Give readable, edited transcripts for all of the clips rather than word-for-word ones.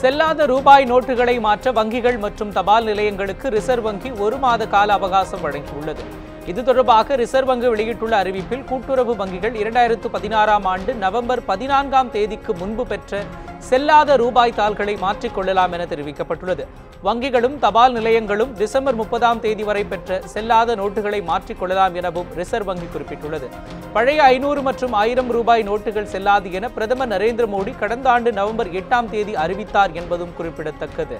செல்லாத ரூபாய் நோட்டுகளை மாற்ற வங்கிகள் மற்றும் தபால் நிலையங்களுக்கு ரிசர்வ் வங்கி 1 மாத கால அவகாசம் வழங்கியுள்ளது. இது தொடர்பாக ரிசர்வ் வங்கி வெளியிட்டுள்ள அறிவிப்பில் கூட்டுறவு வங்கிகள் 2016ஆம் ஆண்டு நவம்பர் 14ஆம் தேதிக்கு முன்பு பெற்ற செல்லாத ரூபாய் தாள்களை மாற்றிக்கொள்ளலாம் என தெரிவிக்கப்பட்டுள்ளது. வங்கிகளும் தபால் நிலையங்களும் டிசம்பர் 30ஆம் தேதி வரை பெற்ற செல்லாத நோட்டுகளை மாற்றிக்கொள்ளலாம் எனவும் ரிசர்வ் வங்கி குறிப்பிட்டுள்ளது. பழைய 500 மற்றும் 1000 ரூபாய் நோட்டுகள் செல்லாது என பிரதமர் நரேந்திர மோடி கடந்த ஆண்டு நவம்பர் 8ஆம் தேதி அறிவித்தார் என்பதும் குறிப்பிடத்தக்கது.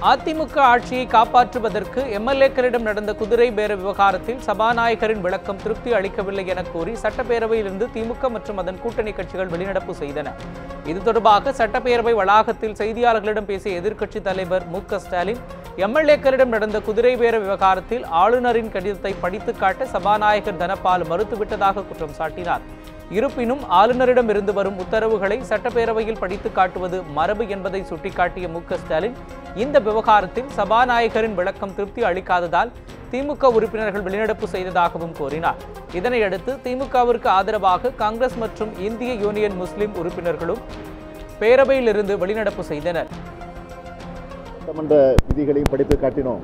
அதிமுக ஆட்சியை காப்பாற்றுவதற்கு எம்எல்ஏக்களிடம் நடந்த குதிரை பேர விவகாரத்தில் சபாநாயகரின் விளக்கம் திருப்தி அளிக்கவில்லை என கூறி சட்டப்பேரவையிலிருந்து திமுக மற்றும் அதன் கூட்டணி கட்சிகள் வெளிநடப்பு செய்தன. இது தொடர்பாக சட்டப்பேரவை வளாகத்தில் செய்தியாளர்களிடம் பேசிய எதிர்க்கட்சித் தலைவர் மு.க. ஸ்டாலின், எம்எல்ஏக்களிடம் நடந்த குதிரை பேர விவகாரத்தில் ஆளுநரின் கடிதத்தை படித்துக் காட்ட சபாநாயகர் தனபால் மறுத்துவிட்டதாக குற்றம் சாட்டினார். இருப்பினும் ஆளுநரிடம் இருந்து வரும் உத்தரவுகளை சட்டப்பேரவையில் படித்துக் காட்டுவது மரபு என்பதை சுட்டிக்காட்டிய மு.க. ஸ்டாலின், இந்த விவகாரத்தில் சபாநாயகரின் விளக்கம் திருப்தி அளிக்காததால் திமுக உறுப்பினர்கள் வெளிநடப்பு செய்ததாகவும் கூறினார். இதனையடுத்து திமுகவிற்கு ஆதரவாக காங்கிரஸ் மற்றும் இந்திய யூனியன் முஸ்லிம் உறுப்பினர்களும் பேரவையிலிருந்து வெளிநடப்பு செய்தனர். சட்டமன்ற விதிகளையும் படித்து காட்டினோம்.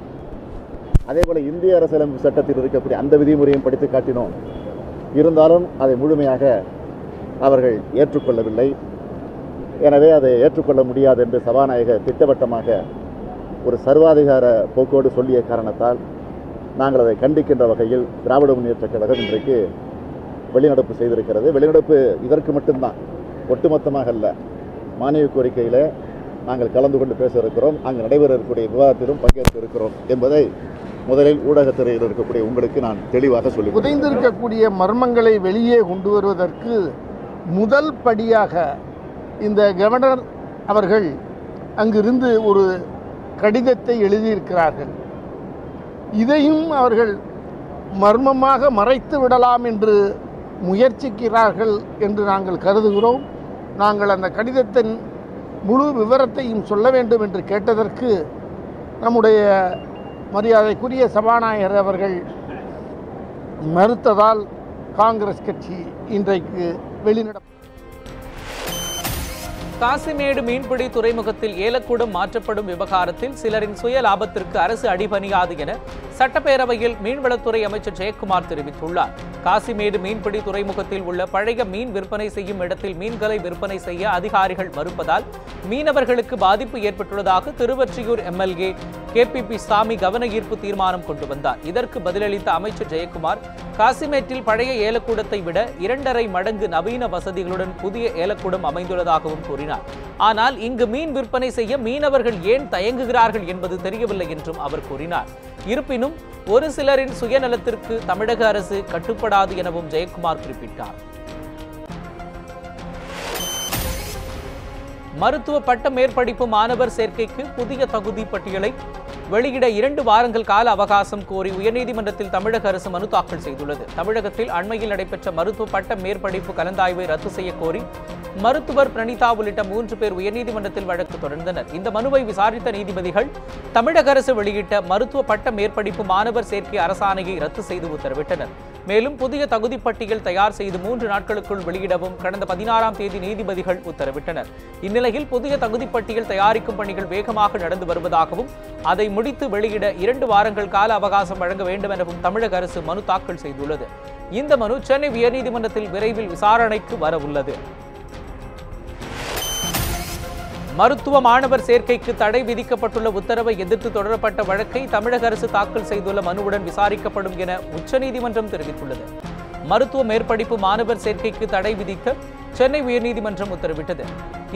அதேபோல இந்திய அரசியலமைப்பு சட்டத்தில் இருக்கக்கூடிய அந்த விதிமுறையும் படித்து காட்டினோம். இருந்தாலும் அதை முழுமையாக அவர்கள் ஏற்றுக்கொள்ளவில்லை. எனவே அதை ஏற்றுக்கொள்ள முடியாது என்று சபாநாயகர் திட்டவட்டமாக ஒரு சர்வாதிகார போக்கோடு சொல்லிய காரணத்தால் நாங்கள் அதை கண்டிக்கின்ற வகையில் திராவிட முன்னேற்றக் கழகம் இன்றைக்கு வெளிநடப்பு செய்திருக்கிறது. வெளிநடப்பு இதற்கு மட்டும்தான், ஒட்டுமொத்தமாக அல்ல. மானிய கோரிக்கையில் நாங்கள் கலந்து கொண்டு பேச இருக்கிறோம், அங்கு நடைபெற இருக்கக்கூடிய விவாதத்திலும் பங்கேற்க இருக்கிறோம் என்பதை முதலில் ஊடகத்துறையில் இருக்கக்கூடிய உங்களுக்கு நான் தெளிவாக சொல்லி, புதைந்திருக்கக்கூடிய மர்மங்களை வெளியே கொண்டு வருவதற்கு முதல் படியாக இந்த கவர்னர் அவர்கள் அங்கிருந்து ஒரு கடிதத்தை எழுதியிருக்கிறார்கள். இதையும் அவர்கள் மர்மமாக மறைத்து விடலாம் என்று முயற்சிக்கிறார்கள் என்று நாங்கள் கருதுகிறோம். நாங்கள் அந்த கடிதத்தின் முழு விவரத்தையும் சொல்ல வேண்டும் என்று கேட்டதற்கு நம்முடைய மரியாதைக்குரிய சபாநாயகர் அவர்கள் மறுத்ததால் காங்கிரஸ் கட்சி இன்றைக்கு வெளிநடப்பு. காசிமேடு மீன்பிடி துறைமுகத்தில் ஏலக்கூடம் மாற்றப்படும் விவகாரத்தில் சிலரின் சுய லாபத்திற்கு அரசு அடிபணியாது என சட்டப்பேரவையில் மீன்வளத்துறை அமைச்சர் ஜெயக்குமார் தெரிவித்துள்ளார். காசிமேடு மீன்பிடி துறைமுகத்தில் உள்ள பழைய மீன் விற்பனை செய்யும் இடத்தில் மீன்களை விற்பனை செய்ய அதிகாரிகள் மறுப்பதால் மீனவர்களுக்கு பாதிப்பு ஏற்பட்டுள்ளதாக திருவொற்றியூர் எம்எல்ஏ KPP சாமி கவன ஈர்ப்பு தீர்மானம் கொண்டு வந்தார். இதற்கு பதிலளித்த அமைச்சர் ஜெயக்குமார், காசிமேட்டில் பழைய ஏலக்கூடத்தை விட 2.5 மடங்கு நவீன வசதிகளுடன் புதிய ஏலக்கூடம் அமைந்துள்ளதாகவும் கூறினார். ஆனால் இங்கு மீன் விற்பனை செய்ய மீனவர்கள் ஏன் தயங்குகிறார்கள் என்பது தெரியவில்லை என்றும் அவர் கூறினார். இருப்பினும் ஒரு சிலரின் சுயநலத்திற்கு தமிழக அரசு கட்டுப்படாது எனவும் ஜெயக்குமார் குறிப்பிட்டார். மருத்துவ பட்ட மேற்படிப்பு மாணவர் சேர்க்கைக்கு புதிய தகுதி பட்டியலை வெளியிட 2 வாரங்கள் கால அவகாசம் கோரி உயர்நீதிமன்றத்தில் தமிழக அரசு மனு தாக்கல் செய்துள்ளது. தமிழகத்தில் அண்மையில் நடைபெற்ற மருத்துவ பட்ட மேற்படிப்பு கலந்தாய்வை ரத்து செய்ய கோரி மருத்துவர் பிரணீதா உள்ளிட்ட 3 பேர் உயர்நீதிமன்றத்தில் வழக்கு தொடர்ந்தனர். இந்த மனுவை விசாரித்த நீதிபதிகள் தமிழக அரசு வெளியிட்ட மருத்துவ பட்ட மேற்படிப்பு மாணவர் சேர்க்கை அரசாணையை ரத்து செய்து உத்தரவிட்டனர். மேலும் புதிய தகுதி பட்டியல் தயார் செய்து 3 நாட்களுக்குள் வெளியிடவும் கடந்த 16ஆம் தேதி நீதிபதிகள் உத்தரவிட்டனர். இந்நிலையில் புதிய தகுதி பட்டியல் தயாரிக்கும் பணிகள் வேகமாக நடந்து வருவதாகவும் அதை முடித்து வெளியிட 2 வாரங்கள் கால அவகாசம் வழங்க வேண்டும் எனவும் தமிழக அரசு மனு தாக்கல் செய்துள்ளது. இந்த மனு சென்னை உயர்நீதிமன்றத்தில் விரைவில் விசாரணைக்கு வர உள்ளது. மருத்துவ மாணவர் சேர்க்கைக்கு தடை விதிக்கப்பட்டுள்ள உத்தரவை எதிர்த்து தொடரப்பட்ட வழக்கை தமிழக அரசு தாக்கல் செய்துள்ள மனுவுடன் விசாரிக்கப்படும் என உச்சநீதிமன்றம் தெரிவித்துள்ளது. மருத்துவ மேற்படிப்பு மாணவர் சேர்க்கைக்கு தடை விதிக்க சென்னை உயர்நீதிமன்றம் உத்தரவிட்டது.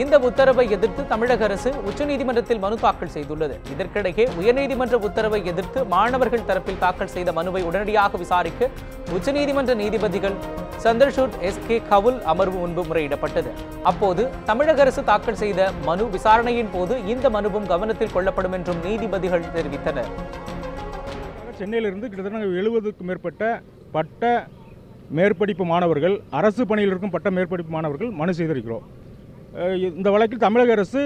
இந்த உத்தரவை எதிர்த்து தமிழக அரசு உச்சநீதிமன்றத்தில் மனு தாக்கல் செய்துள்ளது. இதற்கிடையே உயர்நீதிமன்ற உத்தரவை எதிர்த்து மாணவர்கள் தரப்பில் தாக்கல் செய்த மனுவை உடனடியாக விசாரிக்க உச்சநீதிமன்ற நீதிபதிகள் சந்திரசூட் SK கவுல் அமர்வு முன்பு முறையிடப்பட்டது. அப்போது தமிழக அரசு தாக்கல் செய்த மனு விசாரணையின் போது இந்த மனுவும் கவனத்தில் கொள்ளப்படும் என்றும் நீதிபதிகள் தெரிவித்தனர். சென்னையிலிருந்து கிட்டத்தட்ட 70க்கும் மேற்பட்ட பட்ட மேற்படிப்பு மாணவர்கள், அரசு பணியில் இருக்கும் பட்ட மேற்படிப்பு மாணவர்கள் மனு செய்திருக்கிறோம். இந்த வழக்கில் தமிழக அரசு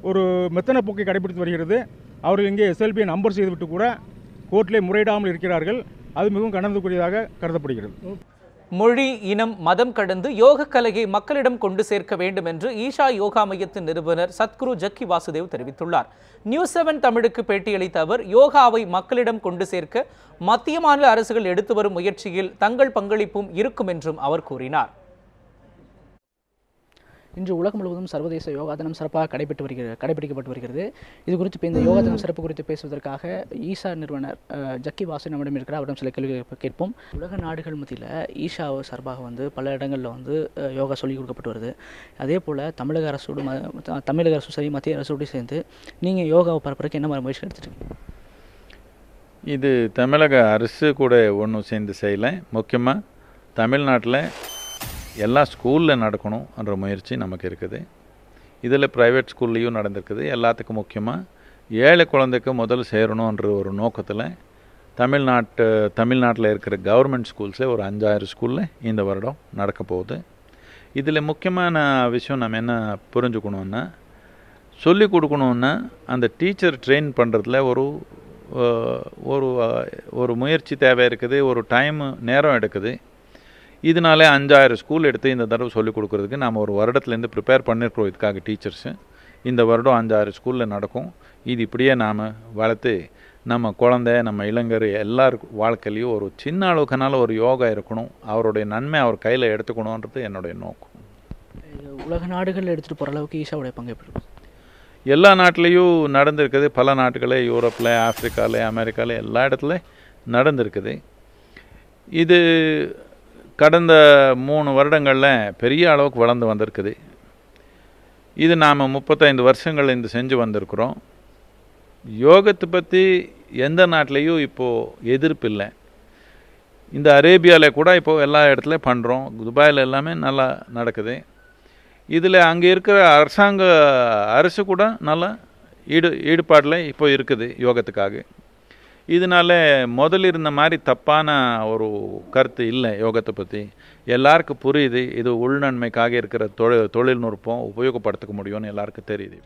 ஒரு மெத்தன போக்கை கடைபிடித்து வருகிறது. அவர்கள் இங்கே SLB நம்பர் செய்துவிட்டு கூட கோர்ட்டிலே முறையிடாமல் இருக்கிறார்கள். அது மிகவும் கண்டனத்துக்குரியதாக கருதப்படுகிறது. மொழி, இனம், மதம் கடந்து யோக கலையை மக்களிடம் கொண்டு சேர்க்க வேண்டும் என்று ஈஷா யோகா மையத்தின் நிறுவனர் சத்குரு ஜக்கி வாசுதேவ் தெரிவித்துள்ளார். நியூஸ் 7 தமிழுக்கு பேட்டியளித்த அவர், யோகாவை மக்களிடம் கொண்டு சேர்க்க மத்திய மாநில அரசுகள் எடுத்து வரும் முயற்சியில் தங்கள் பங்களிப்பும் இருக்கும் என்றும் அவர் கூறினார். இன்று உலகம் முழுவதும் சர்வதேச யோகா தினம் சிறப்பாக கடைபிடிக்கப்பட்டு வருகிறது. இது குறித்து இப்போ இந்த யோகா தினம் சிறப்பு குறித்து பேசுவதற்காக ஈஷா நிறுவனர் ஜக்கி வாசு நம்மிடம் இருக்கிற அவரிடம் சில கேள்விகள் கேட்போம். உலக நாடுகள் மத்தியில் ஈஷா சார்பாக பல இடங்களில் யோகா சொல்லிக் கொடுக்கப்பட்டு வருது. அதே போல் தமிழக அரசும் சரி மத்திய அரசோடு சேர்ந்து நீங்கள் யோகாவை பரப்புறதுக்கு என்ன மாதிரி முயற்சி எடுத்துருக்கீங்க? இது தமிழக அரசு கூட ஒன்றும் சேர்ந்து செய்யலை. முக்கியமாக தமிழ்நாட்டில் எல்லா ஸ்கூலில் நடக்கணுன்ற முயற்சி நமக்கு இருக்குது. இதில் ப்ரைவேட் ஸ்கூல்லையும் நடந்திருக்குது. எல்லாத்துக்கும் முக்கியமாக ஏழை குழந்தைக்கு முதல் சேரணுன்ற ஒரு நோக்கத்தில் தமிழ்நாட்டில் இருக்கிற கவர்மெண்ட் ஸ்கூல்ஸில் ஒரு 5000 ஸ்கூலில் இந்த வருடம் நடக்க போகுது. இதில் முக்கியமான விஷயம் நம்ம என்ன புரிஞ்சுக்கணுன்னா, சொல்லிக் கொடுக்கணுன்னா அந்த டீச்சர் ட்ரெயின் பண்ணுறதுல ஒரு முயற்சி தேவை இருக்குது, ஒரு நேரம் எடுக்குது. இதனால 5000 ஸ்கூல் எடுத்து இந்த தடவை சொல்லிக் கொடுக்குறதுக்கு நாம் ஒரு வருடத்துலேருந்து ப்ரிப்பேர் பண்ணியிருக்கிறோம். இதுக்காக டீச்சர்ஸு இந்த வருடம் 5000 ஸ்கூலில் நடக்கும். இது இப்படியே நாம் வளர்த்து நம்ம குழந்தை, நம்ம இளைஞர் எல்லார் வாழ்க்கையிலையும் ஒரு சின்ன அளவுக்குனால ஒரு யோகா இருக்கணும், அவருடைய நன்மை அவர் கையில் எடுத்துக்கணுன்றது என்னுடைய நோக்கம். உலக நாடுகளில் எடுத்துகிட்டு போகிற அளவுக்கு ஈஷாவுடைய பங்கு எப்படி இருக்கும்? எல்லா நாட்டிலையும் நடந்திருக்குது. பல நாட்டுகளில், யூரோப்பில், ஆஃப்ரிக்காவில், அமெரிக்காவில் எல்லா இடத்துல நடந்திருக்குது. இது கடந்த 3 வருடங்களில் பெரிய அளவுக்கு வளர்ந்து வந்திருக்குது. இது நாம் 35 வருஷங்கள் இந்த செஞ்சு வந்திருக்கிறோம். யோகத்தை பற்றி எந்த நாட்டிலையும் இப்போது எதிர்ப்பு இல்லை. இந்த அரேபியாவில் கூட இப்போது எல்லா இடத்துலையும் பண்ணுறோம். துபாயில் எல்லாமே நல்லா நடக்குது. இதில் அங்கே இருக்கிற அரசு கூட நல்லா ஈடுபாடில் இப்போ இருக்குது யோகத்துக்காக. இதனால முதல்ல இருந்த மாதிரி தப்பான ஒரு கருத்து இல்லை. யோகத்தை பற்றி எல்லாருக்கும் புரியுது. இது உள்நன்மைக்காக இருக்கிற தொழில்நுட்பம் உபயோகப்படுத்த முடியும்னு எல்லாருக்கும் தெரியுது.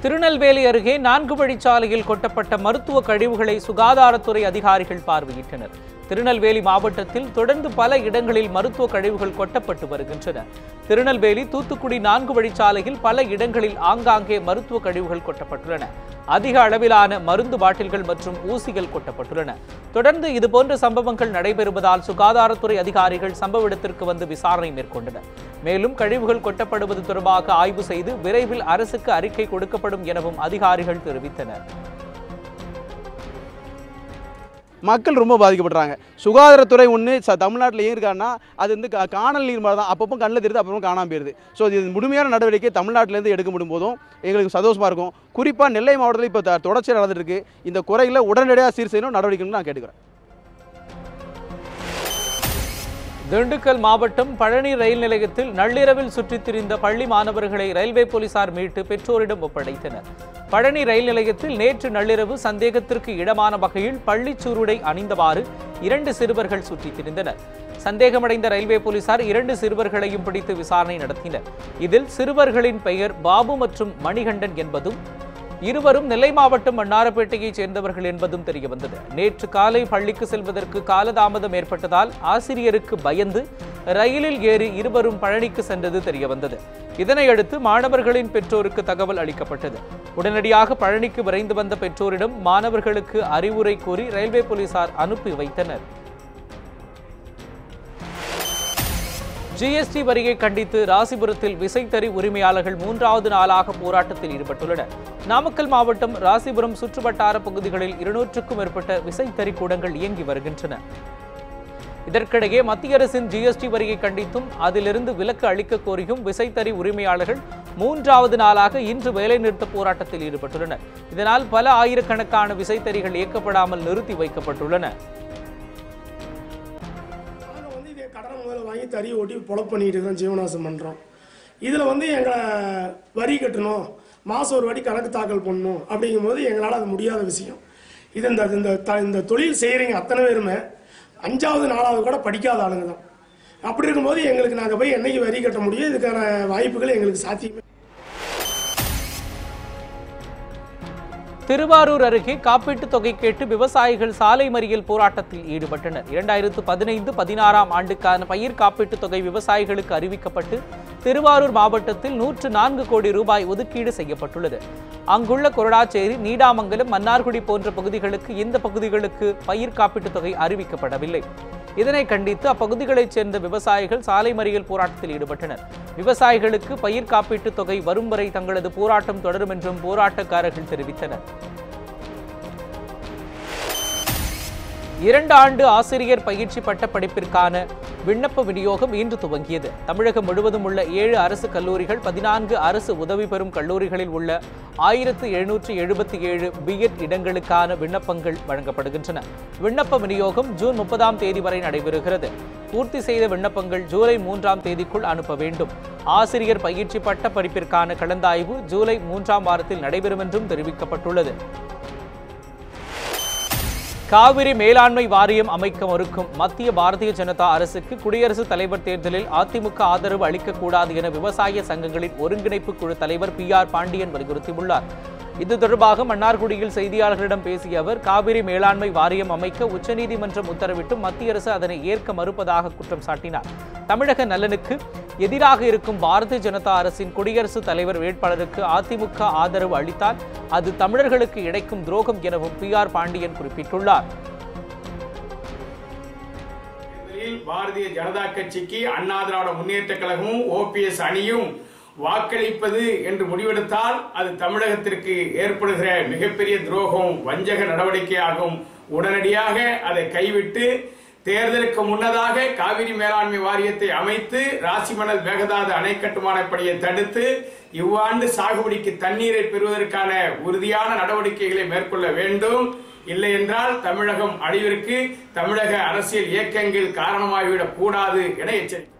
திருநெல்வேலி அருகே 4 வழிச்சாலையில் கொட்டப்பட்ட மருத்துவ கழிவுகளை சுகாதாரத்துறை அதிகாரிகள் பார்வையிட்டனர். திருநெல்வேலி மாவட்டத்தில் தொடர்ந்து பல இடங்களில் மருத்துவ கழிவுகள் கொட்டப்பட்டு வருகின்றன. திருநெல்வேலி தூத்துக்குடி 4 வழிச்சாலையில் பல இடங்களில் ஆங்காங்கே மருத்துவ கழிவுகள் கொட்டப்பட்டுள்ளன. அதிக அளவிலான மருந்து பாட்டில்கள் மற்றும் ஊசிகள் கொட்டப்பட்டுள்ளன. தொடர்ந்து இதுபோன்ற சம்பவங்கள் நடைபெறுவதால் சுகாதாரத்துறை அதிகாரிகள் சம்பவ இடத்திற்கு வந்து விசாரணை மேற்கொண்டனர். மேலும் கழிவுகள் கொட்டப்படுவது தொடர்பாக ஆய்வு செய்து விரைவில் அரசுக்கு அறிக்கை கொடுக்கப்படும் எனவும் அதிகாரிகள் தெரிவித்தனர். மக்கள் ரொம்ப பாதிக்கப்படுறாங்க. சுகாதாரத்துறை ஒன்று தமிழ்நாட்டில் ஏன் இருக்கான்னா, அது காணல் நீர் மாதிரி தான். அப்பப்போ கண்ணில் தெரியுது, அப்புறம் காணாமல் போயிருது. ஸோ இது முழுமையான நடவடிக்கை தமிழ்நாட்டிலேருந்து எடுக்க முடியும் போதும் எங்களுக்கு சந்தோஷமாக இருக்கும். குறிப்பாக நெல்லை மாவட்டத்தில் இப்போ தொடர்ச்சியாக நடந்துட்டு இருக்கு. இந்த குறைகளை உடனடியாக சீர் செய்யணும், நடவடிக்கைன்னு நான் கேட்டுக்கிறேன். திண்டுக்கல் மாவட்டம் பழனி ரயில் நிலையத்தில் நள்ளிரவில் சுற்றித் திரிந்த பள்ளி மாணவர்களை ரயில்வே போலீசார் மீட்டு பெற்றோரிடம் ஒப்படைத்தனர். பழனி ரயில் நிலையத்தில் நேற்று நள்ளிரவு சந்தேகத்திற்கு இடமான வகையில் பள்ளி சூருடை அணிந்தவாறு 2 சிறுவர்கள் சுற்றித் திரிந்தனர். சந்தேகமடைந்த ரயில்வே போலீசார் 2 சிறுவர்களையும் பிடித்து விசாரணை நடத்தினர். இதில் சிறுவர்களின் பெயர் பாபு மற்றும் மணிகண்டன் என்பதும், இருவரும் நெல்லை மாவட்டம் மன்னாரப்பேட்டையைச் சேர்ந்தவர்கள் என்பதும் தெரியவந்தது. நேற்று காலை பள்ளிக்கு செல்வதற்கு காலதாமதம் ஏற்பட்டதால் ஆசிரியருக்கு பயந்து ரயிலில் ஏறி இருவரும் பழனிக்கு சென்றது தெரியவந்தது. இதனையடுத்து மாணவர்களின் பெற்றோருக்கு தகவல் அளிக்கப்பட்டது. உடனடியாக பழனிக்கு விரைந்து வந்த பெற்றோரிடம் மாணவர்களுக்கு அறிவுரை கூறி ரயில்வே போலீசார் அனுப்பி வைத்தனர். ஜிஎஸ்டி வரியை கண்டித்து ராசிபுரத்தில் விசைத்தறி உரிமையாளர்கள் 3வது நாளாக போராட்டத்தில் ஈடுபட்டுள்ளனர். நாமக்கல் மாவட்டம் ராசிபுரம் சுற்றுவட்டார பகுதிகளில் 200க்கும் மேற்பட்ட விசைத்தறி கூடங்கள் இயங்கி வருகின்றன. இதற்கிடையே மத்திய அரசின் ஜிஎஸ்டி வரியை கண்டித்தும் அதிலிருந்து விலக்கு அளிக்க கோரியும் விசைத்தறி உரிமையாளர்கள் 3வது நாளாக இன்று வேலைநிறுத்த போராட்டத்தில் ஈடுபட்டுள்ளனர். இதனால் பல ஆயிரக்கணக்கான விசைத்தறிகள் இயக்கப்படாமல் நிறுத்தி வைக்கப்பட்டுள்ளன. வாங்கி தறி ஓட்டி பொழப்பு பண்ணிட்டு தான் ஜீவனாசம் பண்ணுறோம். இதில் எங்களை வரி கட்டணும், மாதம் ஒரு வாட்டி கணக்கு தாக்கல் பண்ணணும். அப்படிங்கும்போது எங்களால் அது முடியாத விஷயம். இது இந்த தொழில் செய்கிறீங்க அத்தனை பேருமே 5வது 4வது கூட படிக்காத ஆளுங்க தான். அப்படி இருக்கும்போது எங்களுக்கு நாங்கள் போய் என்னைக்கு வரி கட்ட முடியும்? இதுக்கான வாய்ப்புகள் எங்களுக்கு சாத்தியமே. திருவாரூர் அருகே காப்பீட்டுத் தொகை கேட்டு விவசாயிகள் சாலை மறியல் போராட்டத்தில் ஈடுபட்டனர். 2015-16 ஆண்டுக்கான பயிர் காப்பீட்டுத் தொகை விவசாயிகளுக்கு அறிவிக்கப்பட்டு திருவாரூர் மாவட்டத்தில் 104 கோடி ரூபாய் ஒதுக்கீடு செய்யப்பட்டுள்ளது. அங்குள்ள கொரடாச்சேரி, நீடாமங்கலம், மன்னார்குடி போன்ற பகுதிகளுக்கு இந்த பகுதிகளுக்கு பயிர் காப்பீட்டுத் தொகை அறிவிக்கப்படவில்லை. இதனை கண்டித்து அப்பகுதிகளைச் சேர்ந்த விவசாயிகள் சாலை மறியல் போராட்டத்தில் ஈடுபட்டனர். விவசாயிகளுக்கு பயிர் காப்பீட்டுத் தொகை வரும் வரை தங்களது போராட்டம் தொடரும் என்றும் போராட்டக்காரர்கள் தெரிவித்தனர். 2 ஆண்டு ஆசிரியர் பயிற்சி பட்ட படிப்பிற்கான விண்ணப்ப விநியோகம் இன்று துவங்கியது. தமிழகம் முழுவதும் உள்ள 7 அரசு கல்லூரிகள், 14 அரசு உதவி பெறும் கல்லூரிகளில் உள்ள 1777 பிஎட் இடங்களுக்கான விண்ணப்பங்கள் வழங்கப்படுகின்றன. விண்ணப்ப விநியோகம் ஜூன் 30ஆம் தேதி வரை நடைபெறுகிறது. பூர்த்தி செய்த விண்ணப்பங்கள் ஜூலை 3ஆம் தேதிக்குள் அனுப்ப வேண்டும். ஆசிரியர் பயிற்சி பட்ட படிப்பிற்கான கலந்தாய்வு ஜூலை 3ஆம் வாரத்தில் நடைபெறும் என்றும் தெரிவிக்கப்பட்டுள்ளது. காவிரி மேலாண்மை வாரியம் அமைக்க மறுக்கும் மத்திய பாரதிய ஜனதா அரசுக்கு குடியரசுத் தலைவர் தேர்தலில் அதிமுக ஆதரவு அளிக்கக்கூடாது என விவசாய சங்கங்களின் ஒருங்கிணைப்பு குழு தலைவர் PR பாண்டியன் வலியுறுத்தியுள்ளார். இது தொடர்பாக மன்னார்குடியில் செய்தியாளர்களிடம் பேசிய அவர், காவிரி மேலாண்மை வாரியம் அமைக்க உச்சநீதிமன்றம் உத்தரவிட்டும் மத்திய அரசு அதனை ஏற்க மறுப்பதாக குற்றம் சாட்டினார். தமிழக நலனுக்கு எதிராக இருக்கும் பாரதிய ஜனதா அரசின் குடியரசுத் தலைவர் வேட்பாளருக்கு அதிமுக ஆதரவு அளித்தால் அது தமிழர்களுக்கு இழைக்கும் துரோகம் எனவும் PR பாண்டியன் குறிப்பிட்டுள்ளார். பாரதிய ஜனதா கட்சிக்கு அண்ணா திராவிட முன்னேற்ற கழகமும் OPS அணியும் வாக்களிப்பது என்று முடிவெடுத்தால் அது தமிழகத்திற்கு ஏற்படுகிற மிகப்பெரிய துரோகம், வஞ்சக நடவடிக்கையாகும். உடனடியாக அதை கைவிட்டு தேர்தலுக்கு முன்னதாக காவிரி மேலாண்மை வாரியத்தை அமைத்து ராசிமணல் மேகதாது அணை கட்டுமான பணியை தடுத்து இவ்வாண்டு சாகுபடிக்கு தண்ணீரை பெறுவதற்கான உறுதியான நடவடிக்கைகளை மேற்கொள்ள வேண்டும். இல்லை என்றால் தமிழகம் அழிவிற்கு தமிழக அரசியல் இயக்கங்கள் காரணமாகிவிடக் கூடாது என எச்சரித்தார்.